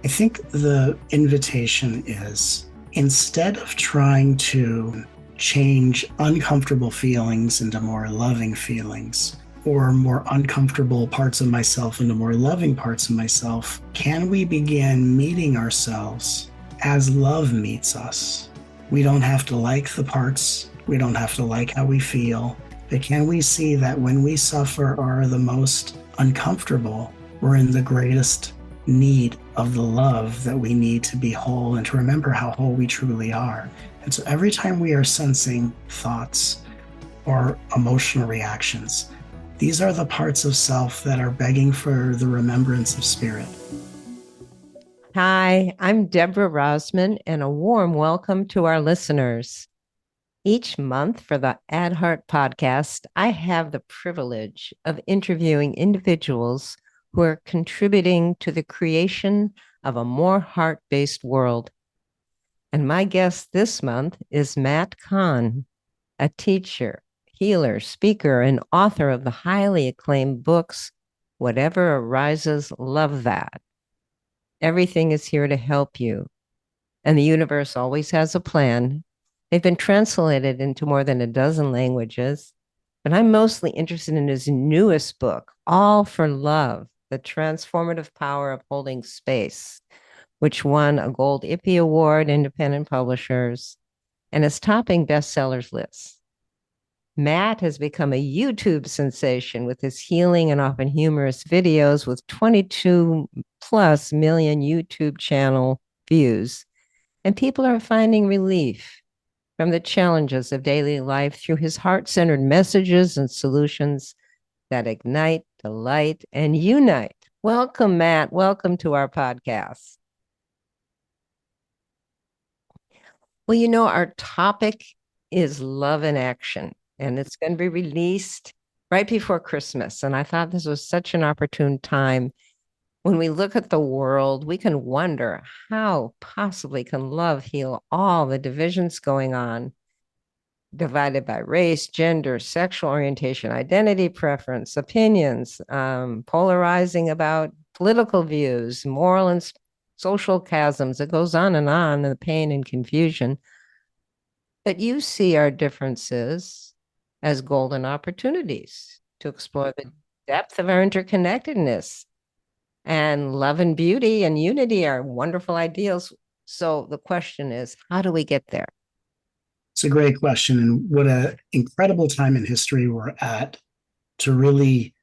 I think the invitation is, instead of trying to change uncomfortable feelings into more loving feelings, or more uncomfortable parts of myself into more loving parts of myself, can we begin meeting ourselves as love meets us? We don't have to like the parts, we don't have to like how we feel, but can we see that when we suffer or are the most uncomfortable, we're in the greatest need of the love that we need to be whole and to remember how whole we truly are. And so every time we are sensing thoughts or emotional reactions, these are the parts of self that are begging for the remembrance of spirit. Hi, I'm Deborah Rozman, and a warm welcome to our listeners. Each month for the Ad Heart podcast, I have the privilege of interviewing individuals who are contributing to the creation of a more heart based world. And my guest this month is Matt Kahn, a teacher, healer, speaker, and author of the highly acclaimed books, Whatever Arises, Love That. Everything is here to help you, and the universe always has a plan. They've been translated into more than a dozen languages, but I'm mostly interested in his newest book, All for Love, The Transformative Power of Holding Space, which won a Gold Ippy Award, independent publishers, and is topping bestsellers lists. Matt has become a YouTube sensation with his healing and often humorous videos with 22 plus million YouTube channel views. And people are finding relief from the challenges of daily life through his heart centered messages and solutions that ignite, delight, and unite. Welcome, Matt. Welcome to our podcast. Well, our topic is love in action, and it's going to be released right before Christmas. And I thought this was such an opportune time. When we look at the world, we can wonder how possibly can love heal all the divisions going on, divided by race, gender, sexual orientation, identity preference, opinions, polarizing about political views, moral and social chasms. It goes on, and the pain and confusion. But you see our differences as golden opportunities to explore the depth of our interconnectedness. And love and beauty and unity are wonderful ideals. So the question is, how do we get there? It's a great question, and what an incredible time in history we're at to really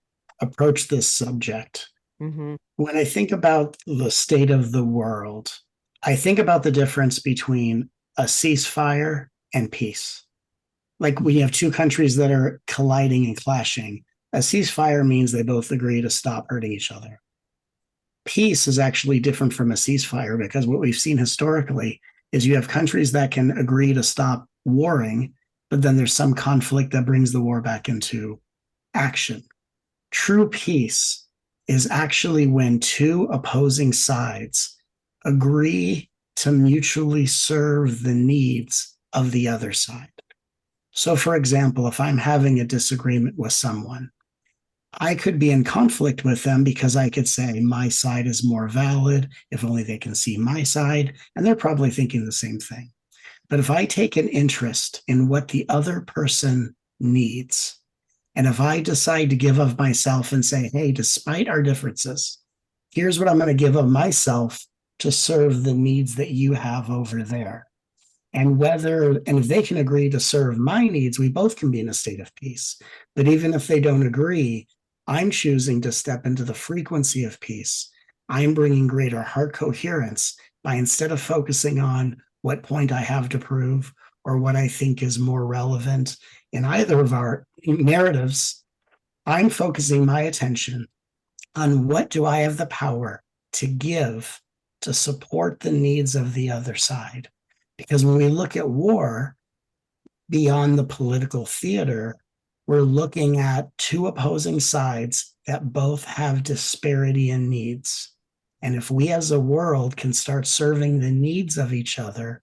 approach this subject. Mm-hmm. When I think about the state of the world, I think about the difference between a ceasefire and peace. Like, we have two countries that are colliding and clashing. A ceasefire means they both agree to stop hurting each other. Peace is actually different from a ceasefire, because what we've seen historically is you have countries that can agree to stop warring, but then there's some conflict that brings the war back into action. True peace is actually when two opposing sides agree to mutually serve the needs of the other side. So, for example, if I'm having a disagreement with someone, I could be in conflict with them because I could say my side is more valid, if only they can see my side, and they're probably thinking the same thing. But if I take an interest in what the other person needs, and if I decide to give of myself and say, hey, despite our differences, here's what I'm going to give of myself to serve the needs that you have over there. And if they can agree to serve my needs, we both can be in a state of peace. But even if they don't agree, I'm choosing to step into the frequency of peace. I'm bringing greater heart coherence by, instead of focusing on what point I have to prove or what I think is more relevant in either of our narratives, I'm focusing my attention on what do I have the power to give to support the needs of the other side. Because when we look at war beyond the political theater, we're looking at two opposing sides that both have disparity in needs. And if we as a world can start serving the needs of each other,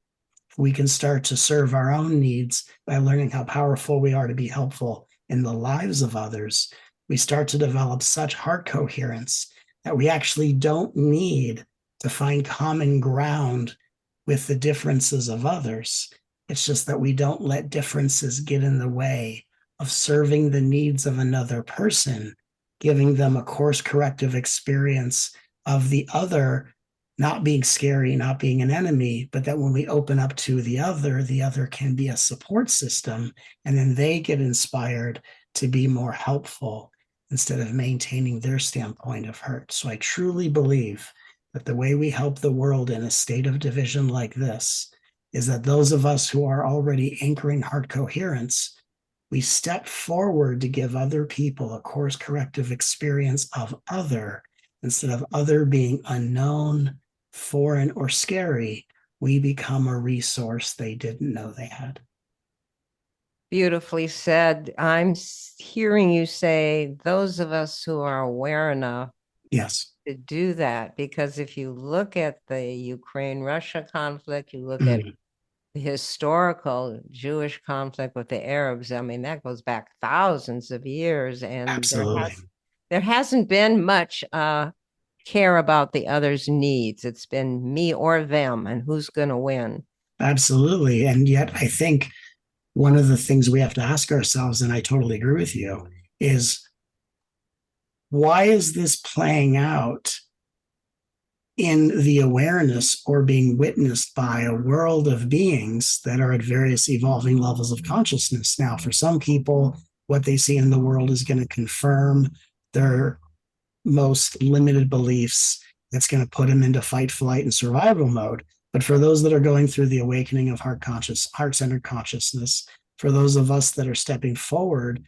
we can start to serve our own needs by learning how powerful we are to be helpful in the lives of others. We start to develop such heart coherence that we actually don't need to find common ground with the differences of others. It's just that we don't let differences get in the way of serving the needs of another person, giving them a course corrective experience of the other not being scary, not being an enemy, but that when we open up to the other can be a support system, and then they get inspired to be more helpful instead of maintaining their standpoint of hurt. So I truly believe that the way we help the world in a state of division like this is that those of us who are already anchoring heart coherence, we step forward to give other people a course corrective experience of other instead of other being unknown, foreign, or scary. We become a resource they didn't know they had. Beautifully said. I'm hearing you say those of us who are aware enough Yes. to do that, because if you look at the Ukraine-Russia conflict, you look at Mhm. the historical Jewish conflict with the Arabs, I mean, that goes back thousands of years, and Absolutely. there hasn't been much care about the other's needs. It's been me or them, and who's going to win. Absolutely. And yet, I think one of the things we have to ask ourselves, and I totally agree with you, is why is this playing out in the awareness or being witnessed by a world of beings that are at various evolving levels of consciousness? Now, for some people, what they see in the world is going to confirm their most limited beliefs. That's going to put them into fight, flight, and survival mode. But for those that are going through the awakening of heart-centered consciousness, for those of us that are stepping forward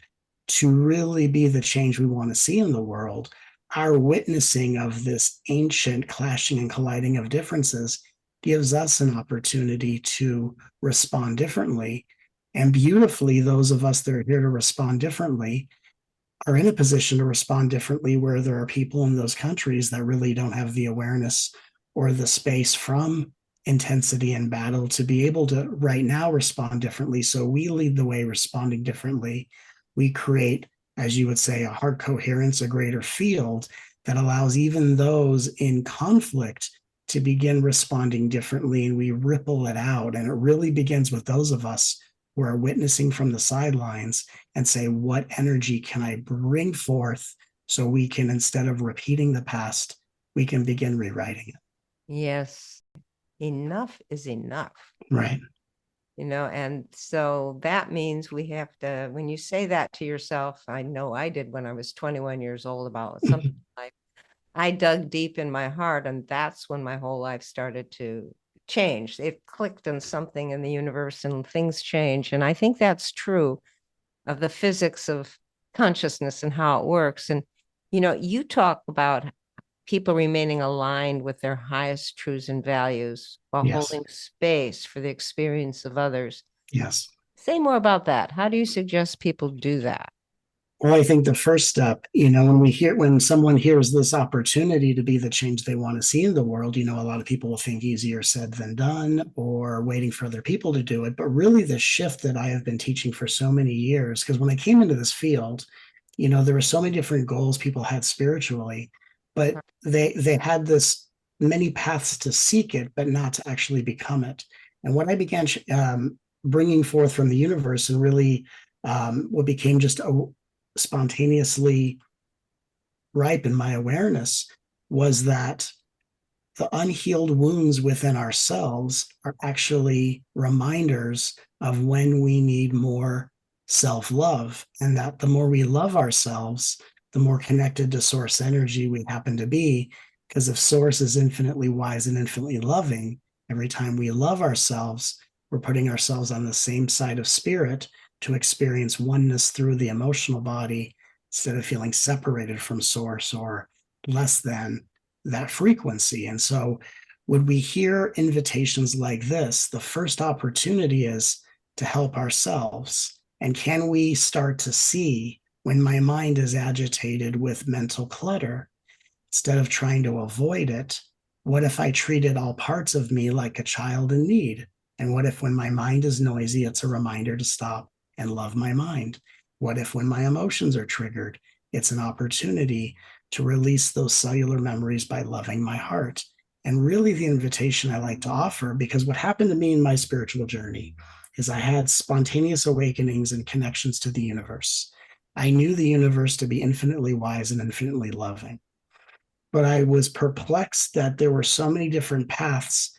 to really be the change we want to see in the world, our witnessing of this ancient clashing and colliding of differences gives us an opportunity to respond differently. And beautifully, those of us that are here to respond differently are in a position to respond differently, where there are people in those countries that really don't have the awareness or the space from intensity and battle to be able to right now respond differently. So we lead the way responding differently. We create, as you would say, a heart coherence, a greater field that allows even those in conflict to begin responding differently, and we ripple it out. And it really begins with those of us who are witnessing from the sidelines and say, what energy can I bring forth so we can, instead of repeating the past, we can begin rewriting it. Yes, enough is enough. Right. And so that means we have to, when you say that to yourself, I know I did when I was 21 years old about something like, I dug deep in my heart, and that's when my whole life started to change. It clicked on something in the universe and things change. And I think that's true of the physics of consciousness and how it works. And, you talk about people remaining aligned with their highest truths and values while Yes. holding space for the experience of others. Yes. Say more about that. How do you suggest people do that? Well, I think the first step, when someone hears this opportunity to be the change they want to see in the world, a lot of people will think easier said than done, or waiting for other people to do it. But really, the shift that I have been teaching for so many years, because when I came into this field, there were so many different goals people had spiritually, but they had this many paths to seek it, but not to actually become it. And what I began bringing forth from the universe, and really what became just a spontaneously ripe in my awareness, was that the unhealed wounds within ourselves are actually reminders of when we need more self-love, and that the more we love ourselves, the more connected to source energy we happen to be. Because if source is infinitely wise and infinitely loving, every time we love ourselves, we're putting ourselves on the same side of spirit to experience oneness through the emotional body, instead of feeling separated from source or less than that frequency. And so when we hear invitations like this, the first opportunity is to help ourselves. And can we start to see when my mind is agitated with mental clutter, instead of trying to avoid it, what if I treated all parts of me like a child in need? And what if when my mind is noisy, it's a reminder to stop and love my mind? What if when my emotions are triggered, it's an opportunity to release those cellular memories by loving my heart? And really, the invitation I like to offer, because what happened to me in my spiritual journey is I had spontaneous awakenings and connections to the universe. I knew the universe to be infinitely wise and infinitely loving, but I was perplexed that there were so many different paths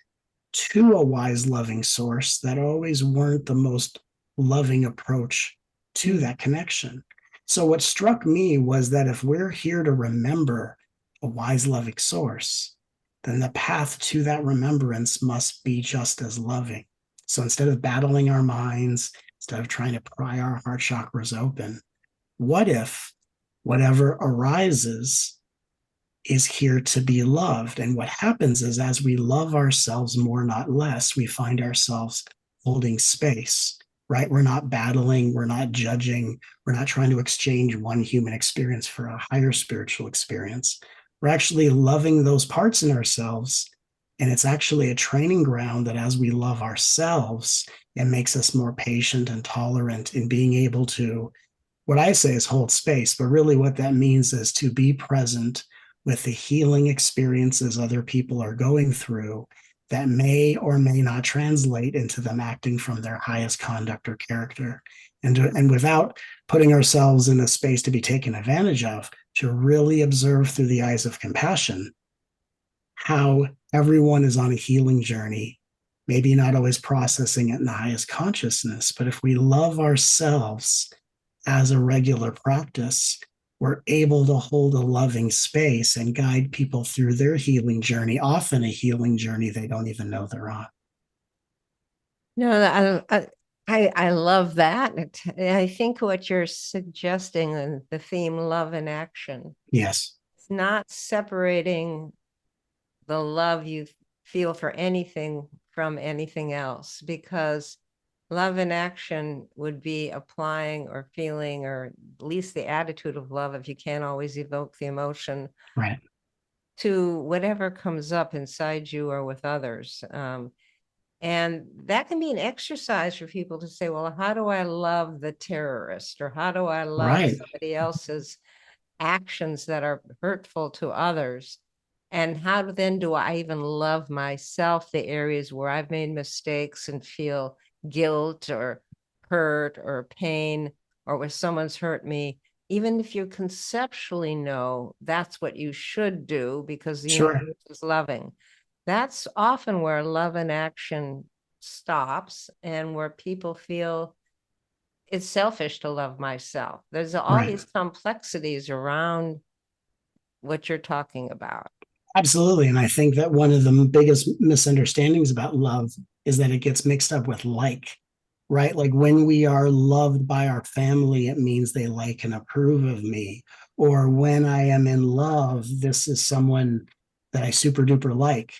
to a wise, loving source that always weren't the most loving approach to that connection. So, what struck me was that if we're here to remember a wise, loving source, then the path to that remembrance must be just as loving. So, instead of battling our minds, instead of trying to pry our heart chakras open, what if whatever arises is here to be loved? And what happens is, as we love ourselves more, not less, we find ourselves holding space, right? We're not battling, we're not judging, we're not trying to exchange one human experience for a higher spiritual experience. We're actually loving those parts in ourselves. And it's actually a training ground that as we love ourselves, it makes us more patient and tolerant in being able to, what I say is hold space, but really what that means is to be present with the healing experiences other people are going through that may or may not translate into them acting from their highest conduct or character. And without putting ourselves in a space to be taken advantage of, to really observe through the eyes of compassion how everyone is on a healing journey, maybe not always processing it in the highest consciousness, but if we love ourselves as a regular practice, we're able to hold a loving space and guide people through their healing journey, often a healing journey they don't even know they're on. No, I love that. I think what you're suggesting in the theme love in action, Yes. it's not separating the love you feel for anything from anything else, because love in action would be applying or feeling, or at least the attitude of love, if you can't always evoke the emotion, Right. to whatever comes up inside you or with others. And that can be an exercise for people to say, well, how do I love the terrorist? Or how do I love Right. somebody else's actions that are hurtful to others? And how then do I even love myself, the areas where I've made mistakes and feel guilt or hurt or pain, or where someone's hurt me? Even if you conceptually know that's what you should do because the Sure. universe is loving, that's often where love in action stops, and where people feel it's selfish to love myself. There's all Right. these complexities around what you're talking about. Absolutely. And I think that one of the biggest misunderstandings about love is that it gets mixed up with like, right? Like when we are loved by our family, it means they like and approve of me. Or when I am in love, this is someone that I super duper like.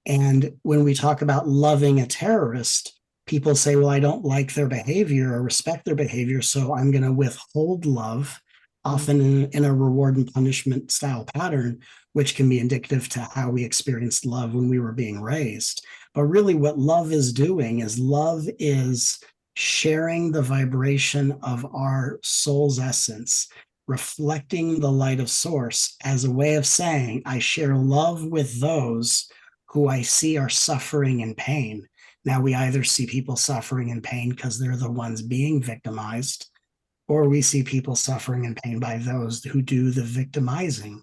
And when we talk about loving a terrorist, people say, well, I don't like their behavior or respect their behavior, so I'm going to withhold love, often in a reward and punishment style pattern, which can be indicative to how we experienced love when we were being raised. But really, what love is doing is love is sharing the vibration of our soul's essence, reflecting the light of source as a way of saying, I share love with those who I see are suffering and pain. Now, we either see people suffering and pain because they're the ones being victimized, or we see people suffering and pain by those who do the victimizing.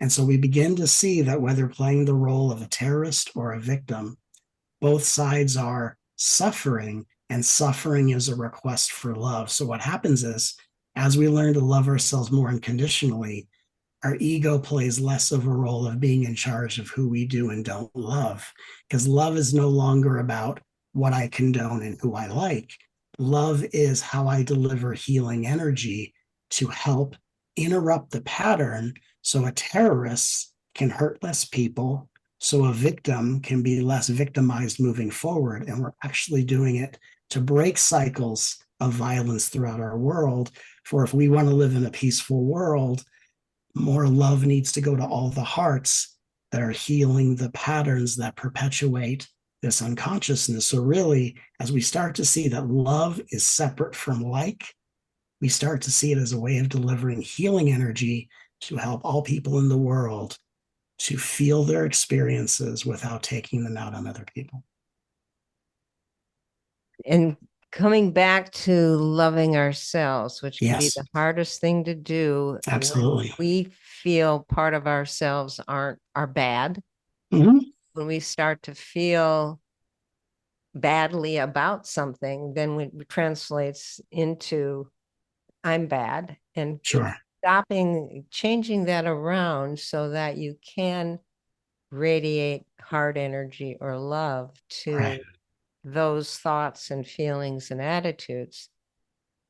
And so we begin to see that whether playing the role of a terrorist or a victim, both sides are suffering, and suffering is a request for love. So what happens is, as we learn to love ourselves more unconditionally, our ego plays less of a role of being in charge of who we do and don't love, because love is no longer about what I condone and who I like. Love is how I deliver healing energy to help interrupt the pattern so a terrorist can hurt less people, so a victim can be less victimized moving forward. And we're actually doing it to break cycles of violence throughout our world. For if we want to live in a peaceful world, more love needs to go to all the hearts that are healing the patterns that perpetuate this unconsciousness. So, really, as we start to see that love is separate from like, we start to see it as a way of delivering healing energy to help all people in the world to feel their experiences without taking them out on other people. And coming back to loving ourselves, which can be Yes, the hardest thing to do when absolutely. we feel part of ourselves are bad, Mhm. when we start to feel badly about something, then it translates into I'm bad, and Sure. changing that around so that you can radiate heart energy or love Right. to those thoughts and feelings and attitudes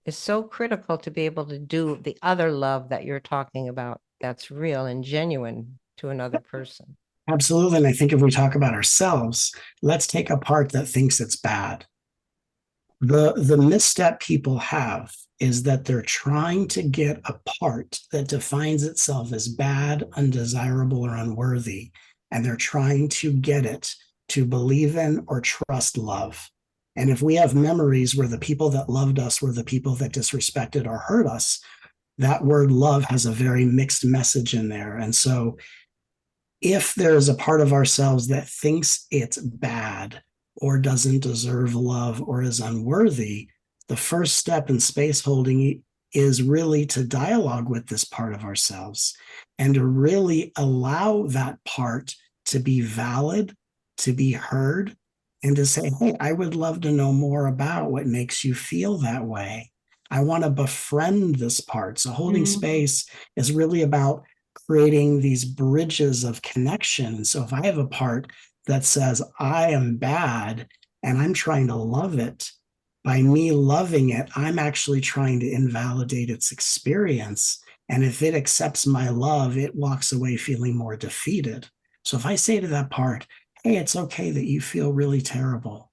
is so critical to be able to do the other love that you're talking about that's real and genuine to another person. Absolutely. And I think if we talk about ourselves, let's take a part that thinks it's bad. The misstep people have is that they're trying to get a part that defines itself as bad, undesirable, or unworthy, and they're trying to get it to believe in or trust love. And if we have memories where the people that loved us were the people that disrespected or hurt us, that word love has a very mixed message in there. And so if there's a part of ourselves that thinks it's bad or doesn't deserve love or is unworthy, the first step in space holding is really to dialogue with this part of ourselves and to really allow that part to be valid, to be heard, and to say, hey, I would love to know more about what makes you feel that way. I want to befriend this part. So holding space is really about creating these bridges of connection. So if I have a part that says, I am bad and I'm trying to love it, by me loving it, I'm actually trying to invalidate its experience. And if it accepts my love, it walks away feeling more defeated. So if I say to that part, hey, it's okay that you feel really terrible.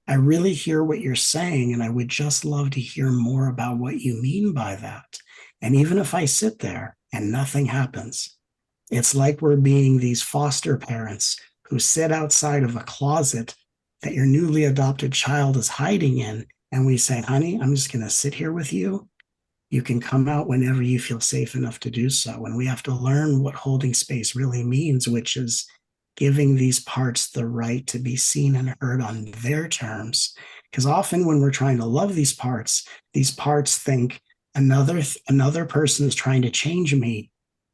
I really hear what you're saying, and I would just love to hear more about what you mean by that. And even if I sit there and nothing happens, it's like we're being these foster parents who sit outside of a closet that your newly adopted child is hiding in. And we say, honey, I'm just going to sit here with you. You can come out whenever you feel safe enough to do so. And we have to learn what holding space really means, which is giving these parts the right to be seen and heard on their terms. Because often when we're trying to love these parts think another person is trying to change me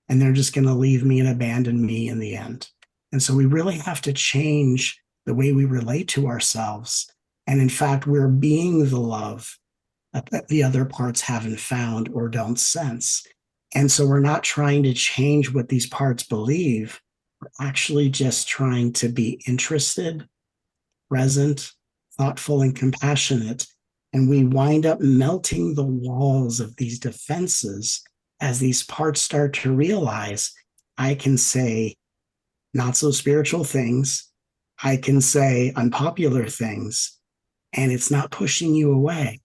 and they're just going to leave me and abandon me in the end. And so we really have to change the way we relate to ourselves. And in fact, we're being the love that the other parts haven't found or don't sense. And so we're not trying to change what these parts believe. We're actually just trying to be interested, present, thoughtful, and compassionate. And we wind up melting the walls of these defenses as these parts start to realize I can say not so spiritual things, I can say unpopular things, and it's not pushing you away.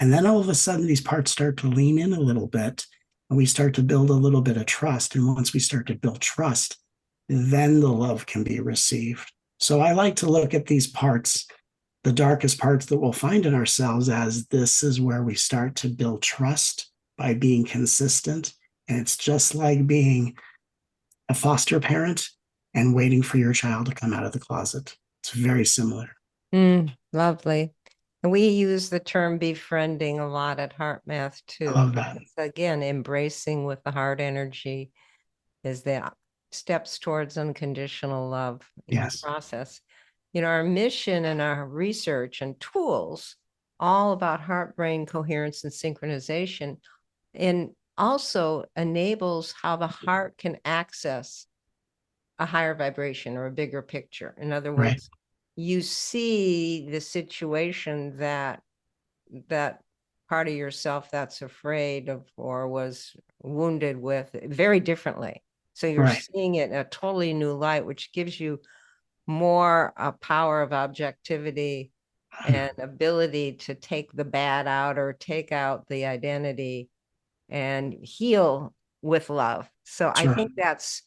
And then all of a sudden, these parts start to lean in a little bit, and we start to build a little bit of trust. And once we start to build trust, then the love can be received. So I like to look at these parts, the darkest parts that we'll find in ourselves, as this is where we start to build trust by being consistent. And it's just like being a foster parent and waiting for your child to come out of the closet. It's very similar. Lovely. And we use the term befriending a lot at Heart Math I too. love that. It's, again, embracing with the heart energy is the steps towards unconditional love in the Yes. process. You know, our mission and our research and tools, all about heart brain coherence and synchronization, and also enables how the heart can access a higher vibration or a bigger picture. In other Right. words, you see the situation that part of yourself that's afraid of or was wounded with very differently. So you're Right. seeing it in a totally new light, which gives you more power of objectivity and ability to take the bad out or take out the identity and heal with love. So I Sure. think that's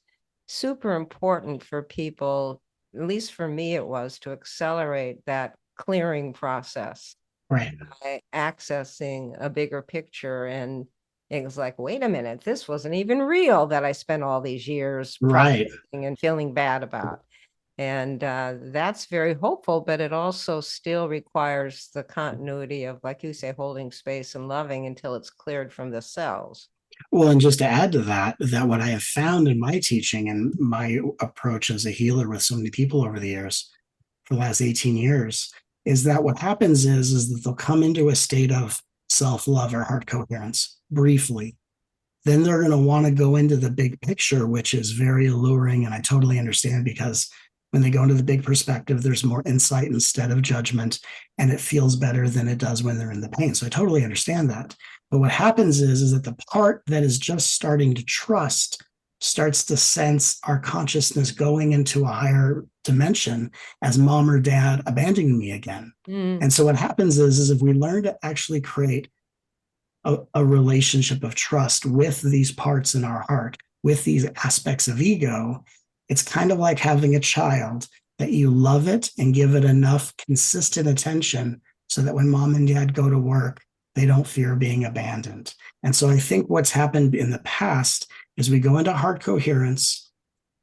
super important for people, at least for me, it was to accelerate that clearing process Right. by accessing a bigger picture and It was like, wait a minute, this wasn't even real that I spent all these years Right. processing and feeling bad about. And that's very hopeful, but it also still requires the continuity of, like you say, holding space and loving until it's cleared from the cells. Well, and just to add to that, that what I have found in my teaching and my approach as a healer with so many people over the years, for the last 18 years, is that what happens is that they'll come into a state of self-love or heart coherence briefly. Then they're going to want to go into the big picture, which is very alluring. And I totally understand, because when they go into the big perspective, there's more insight instead of judgment, and it feels better than it does when they're in the pain. So I totally understand that. But what happens is that the part that is just starting to trust starts to sense our consciousness going into a higher dimension as mom or dad abandoning me again. And so what happens is if we learn to actually create a relationship of trust with these parts in our heart, with these aspects of ego, it's kind of like having a child that you love it and give it enough consistent attention so that when mom and dad go to work, they don't fear being abandoned. And so I think what's happened in the past is we go into heart coherence,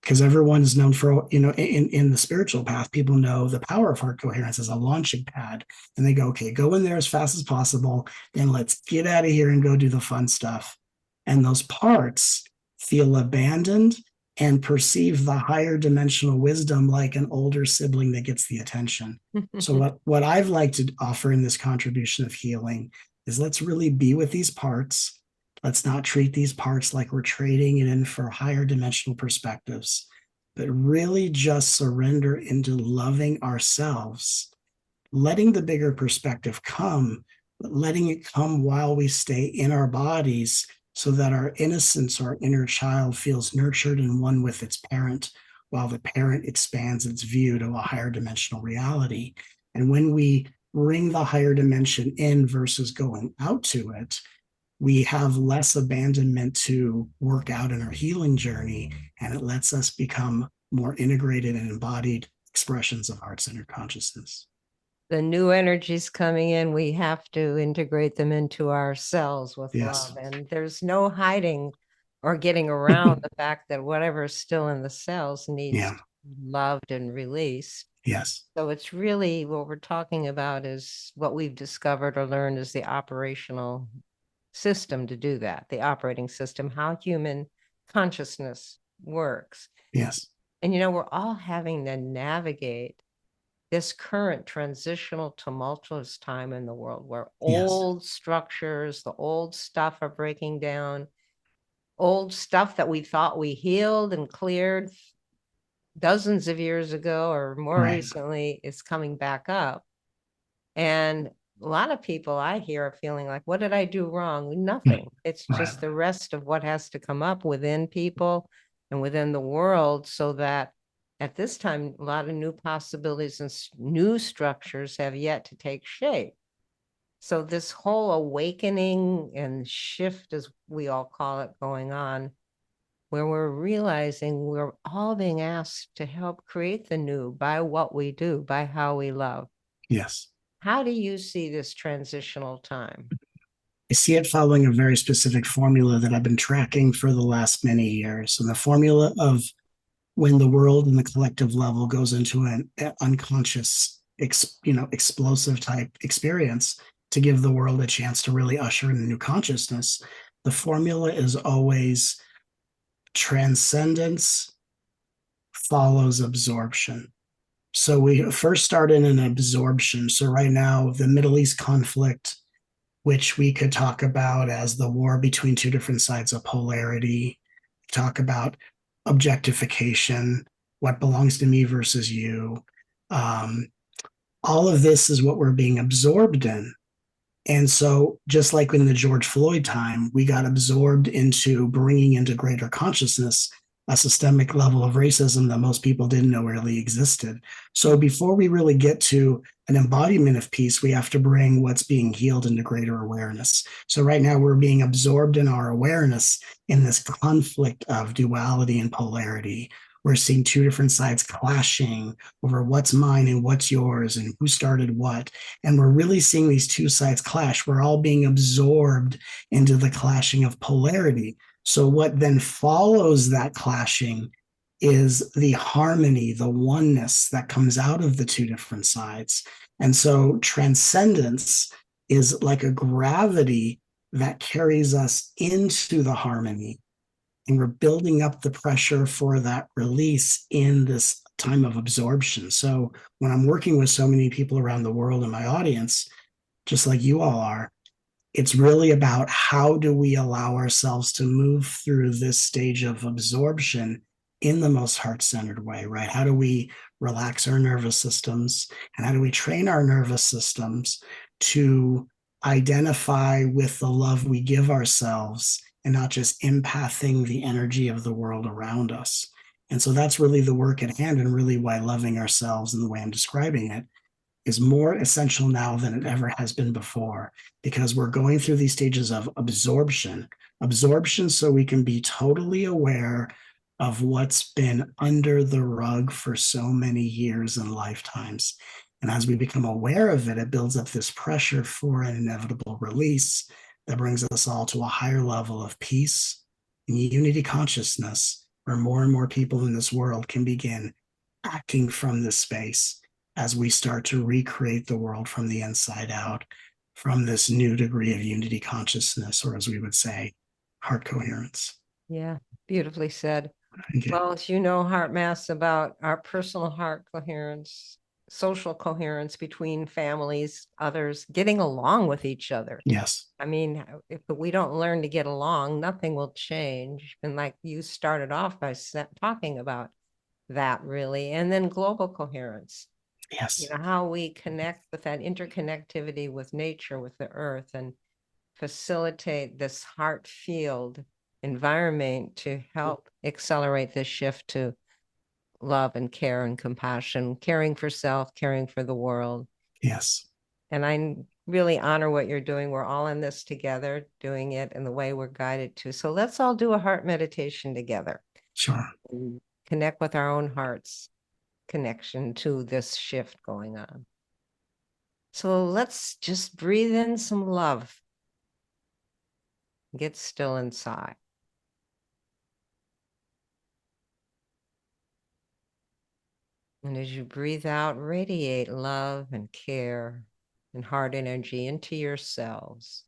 because everyone is known for, in the spiritual path, people know the power of heart coherence as a launching pad. And they go, okay, go in there as fast as possible. Then let's get out of here and go do the fun stuff. And those parts feel abandoned and perceive the higher dimensional wisdom like an older sibling that gets the attention. So what I've liked to offer in this contribution of healing is, let's really be with these parts. Let's not treat these parts like we're trading it in for higher dimensional perspectives, but really just surrender into loving ourselves, letting the bigger perspective come, but letting it come while we stay in our bodies, so that our innocence, our inner child, feels nurtured and one with its parent, while the parent expands its view to a higher dimensional reality. And when we bring the higher dimension in versus going out to it, we have less abandonment to work out in our healing journey, and it lets us become more integrated and embodied expressions of heart-centered consciousness. The new energies coming in, we have to integrate them into ourselves with Yes. love. And there's no hiding or getting around the fact that whatever's still in the cells needs Yeah. to be loved and released. Yes. So it's really what we're talking about is what we've discovered or learned is the operational system to do that, the operating system, how human consciousness works. Yes. And, we're all having to navigate this current transitional, tumultuous time in the world where old structures, the old stuff are breaking down, old stuff that we thought we healed and cleared dozens of years ago or more recently is coming back up. And a lot of people I hear are feeling like, what did I do wrong? Nothing. It's just the rest of what has to come up within people and within the world, so that at this time, a lot of new possibilities and new structures have yet to take shape. So this whole awakening and shift, as we all call it, going on, where we're realizing we're all being asked to help create the new by what we do, by how we love. Yes. How do you see this transitional time? I see it following a very specific formula that I've been tracking for the last many years. And the formula of when the world and the collective level goes into an unconscious, explosive type experience to give the world a chance to really usher in a new consciousness, the formula is always transcendence follows absorption. So we first start in an absorption. So right now, the Middle East conflict, which we could talk about as the war between two different sides of polarity, talk about objectification, what belongs to me versus you. All of this is what we're being absorbed in. And so just like in the George Floyd time, we got absorbed into bringing into greater consciousness a systemic level of racism that most people didn't know really existed. So before we really get to an embodiment of peace, we have to bring what's being healed into greater awareness. So right now we're being absorbed in our awareness in this conflict of duality and polarity, We're seeing two different sides clashing over what's mine and what's yours and who started what. And we're really seeing these two sides clash. We're all being absorbed into the clashing of polarity. So, what then follows that clashing is the harmony, the oneness that comes out of the two different sides. And so, transcendence is like a gravity that carries us into the harmony. And we're building up the pressure for that release in this time of absorption. So, when I'm working with so many people around the world in my audience, just like you all are, it's really about how do we allow ourselves to move through this stage of absorption in the most heart-centered way, right? How do we relax our nervous systems, and how do we train our nervous systems to identify with the love we give ourselves and not just empathing the energy of the world around us? And so that's really the work at hand, and really why loving ourselves in the way I'm describing it is more essential now than it ever has been before, because we're going through these stages of absorption so we can be totally aware of what's been under the rug for so many years and lifetimes. And as we become aware of it, it builds up this pressure for an inevitable release that brings us all to a higher level of peace and unity consciousness, where more and more people in this world can begin acting from this space as we start to recreate the world from the inside out, from this new degree of unity consciousness, or as we would say, heart coherence. Yeah, beautifully said. Thank you. Well, as you know, Heart Mass about our personal heart coherence, social coherence between families, others, getting along with each other. Yes. I mean, if we don't learn to get along, nothing will change. And like you started off by talking about that, really. And then global coherence, Yes. how we connect with that interconnectivity with nature, with the earth, and facilitate this heart field environment to help accelerate this shift to love and care and compassion, caring for self, caring for the world. Yes. And I really honor what you're doing. We're all in this together, doing it in the way we're guided to. So let's all do a heart meditation together. Sure. And connect with our own hearts connection to this shift going on. So let's just breathe in some love. Get still inside. And as you breathe out, radiate love and care and heart energy into your cells.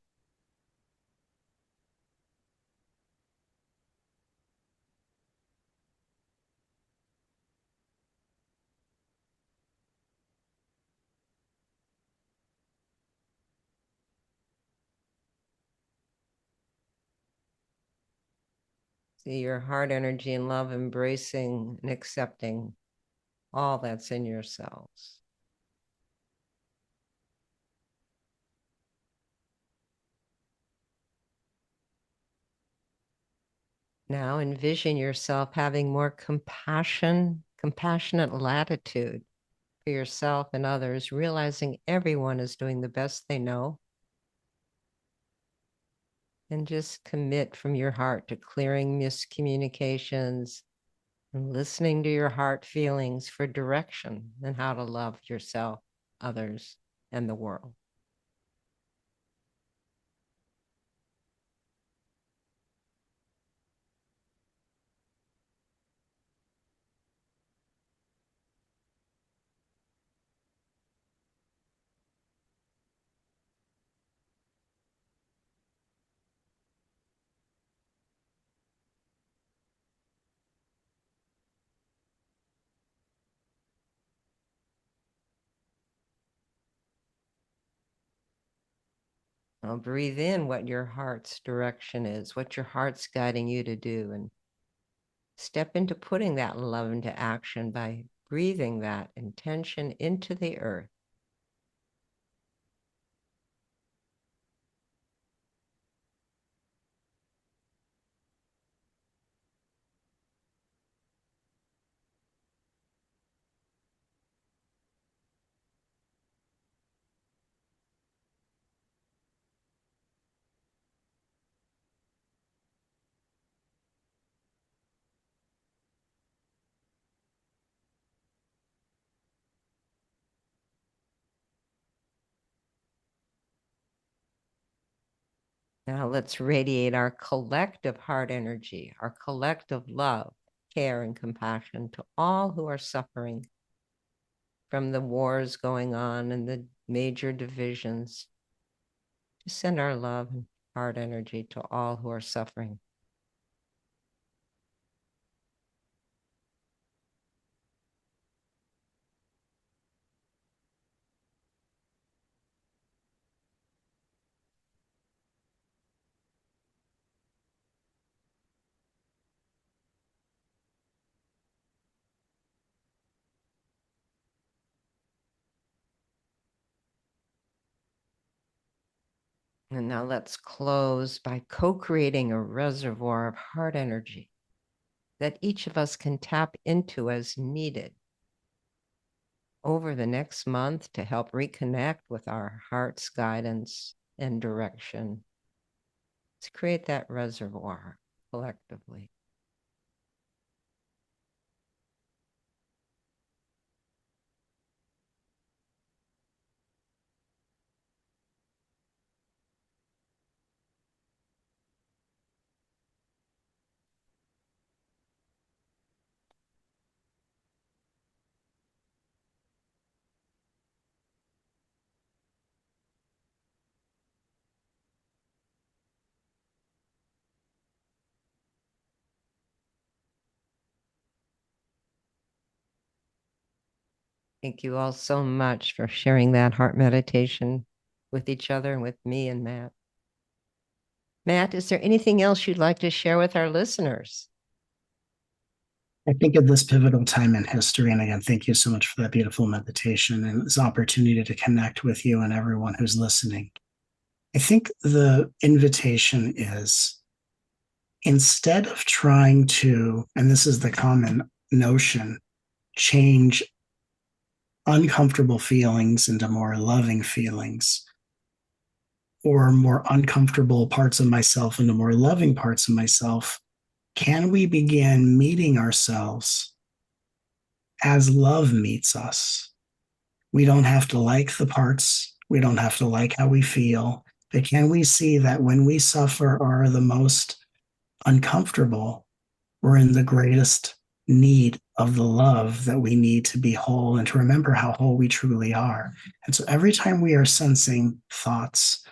See your heart energy and love embracing and accepting all that's in your cells. Now envision yourself having more compassionate latitude for yourself and others, realizing everyone is doing the best they know. And just commit from your heart to clearing miscommunications and listening to your heart feelings for direction and how to love yourself, others, and the world. Now breathe in what your heart's direction is, what your heart's guiding you to do, and step into putting that love into action by breathing that intention into the earth. Now let's radiate our collective heart energy, our collective love, care, and compassion to all who are suffering from the wars going on and the major divisions. Just send our love and heart energy to all who are suffering. And now let's close by co-creating a reservoir of heart energy that each of us can tap into as needed over the next month to help reconnect with our heart's guidance and direction. Let's create that reservoir collectively. Thank you all so much for sharing that heart meditation with each other and with me and Matt. Matt, is there anything else you'd like to share with our listeners? I think at this pivotal time in history, and again, thank you so much for that beautiful meditation and this opportunity to connect with you and everyone who's listening. I think the invitation is, instead of trying to, and this is the common notion, change uncomfortable feelings into more loving feelings, or more uncomfortable parts of myself into more loving parts of myself, can we begin meeting ourselves as love meets us? We don't have to like the parts, we don't have to like how we feel, but can we see that when we suffer or are the most uncomfortable, we're in the greatest need of the love that we need to be whole and to remember how whole we truly are. And so every time we are sensing thoughts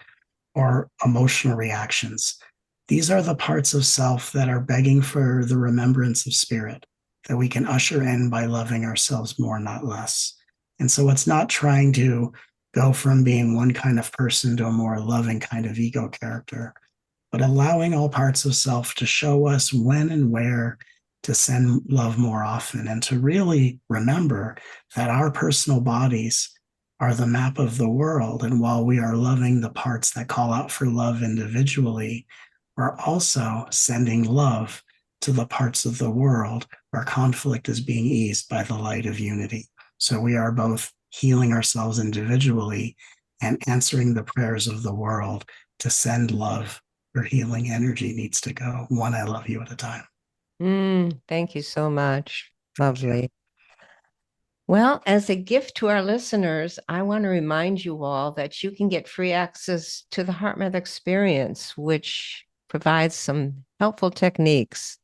or emotional reactions, these are the parts of self that are begging for the remembrance of spirit that we can usher in by loving ourselves more, not less. And so it's not trying to go from being one kind of person to a more loving kind of ego character, but allowing all parts of self to show us when and where to send love more often, and to really remember that our personal bodies are the map of the world. And while we are loving the parts that call out for love individually, we're also sending love to the parts of the world where conflict is being eased by the light of unity. So we are both healing ourselves individually and answering the prayers of the world to send love where healing energy needs to go, one I love you at a time. Thank you so much. Lovely. Well, as a gift to our listeners, I want to remind you all that you can get free access to the HeartMath experience, which provides some helpful techniques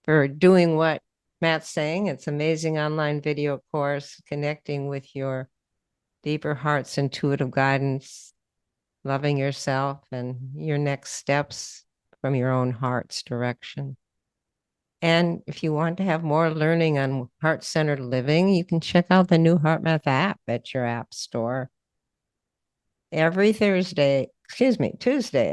for doing what Matt's saying. It's an amazing online video course connecting with your deeper heart's intuitive guidance, loving yourself, and your next steps from your own heart's direction. And if you want to have more learning on heart-centered living, you can check out the new HeartMath app at your app store. Every Tuesday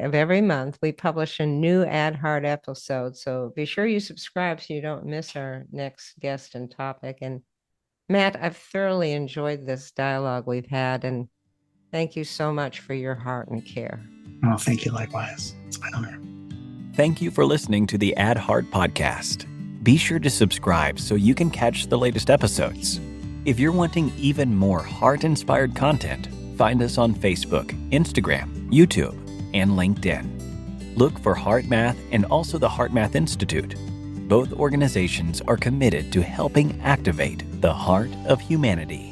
of every month, we publish a new Ad Heart episode. So be sure you subscribe so you don't miss our next guest and topic. And Matt, I've thoroughly enjoyed this dialogue we've had, and thank you so much for your heart and care. Oh, thank you likewise. It's my honor. Thank you for listening to the Ad Heart podcast. Be sure to subscribe so you can catch the latest episodes. If you're wanting even more heart-inspired content, find us on Facebook, Instagram, YouTube, and LinkedIn. Look for HeartMath and also the HeartMath Institute. Both organizations are committed to helping activate the heart of humanity.